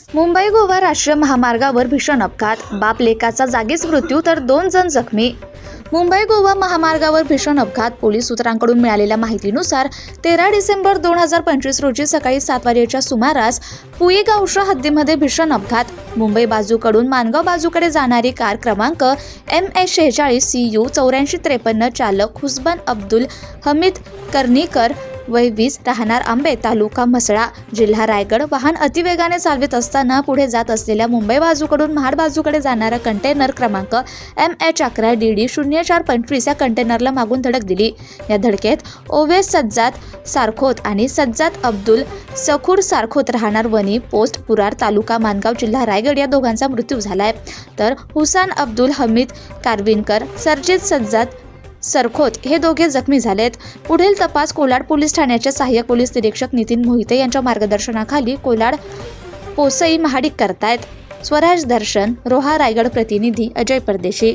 मुंबई गोवा राष्ट्रीय महामार्गावर भीषण अपघात, बाप लेकाचा जागीच मृत्यू तर 2 जण जखमी. मुंबई गोवा महामार्गावर भीषण अपघात. पोलीस सूत्रांकडून मिळालेल्या माहितीनुसार 13 डिसेंबर 2025 रोजी सकाळी 7 वाजेच्या सुमारास पुई गावच्या हद्दीमध्ये भीषण अपघात. मुंबई बाजूकडून मानगाव बाजूकडे जाणारी कार क्रमांक MS46 CU 8453 चालक हुसबान अब्दुल हमीद कर्णीकर वय 20 राहणार आंबे तालुका म्हसळा जिल्हा रायगड वाहन अतिवेगाने चालवित असताना पुढे जात असलेल्या मुंबई बाजूकडून महाड बाजूकडे जाणारा कंटेनर क्रमांक MH11DD 0425 या कंटेनरला मागून धडक दिली. या धडकेत ओवेस सज्जाद सारखोत आणि सज्जाद अब्दुल सखूर सारखोत राहणार वनी पोस्ट पुरार तालुका मानगाव जिल्हा रायगड या दोघांचा मृत्यू झालाय. तर हुसान अब्दुल हमीद कारविनकर सरजित सज्जाद सरखोत हे दोघे जखमी झालेत. पुढील तपास कोलाड पोलीस ठाण्याचे सहाय्यक पोलीस निरीक्षक नितीन मोहिते यांच्या मार्गदर्शनाखाली कोलाड पोसई महाडिक करतायत. स्वराज दर्शन रोहा रायगड प्रतिनिधी अजय परदेशी.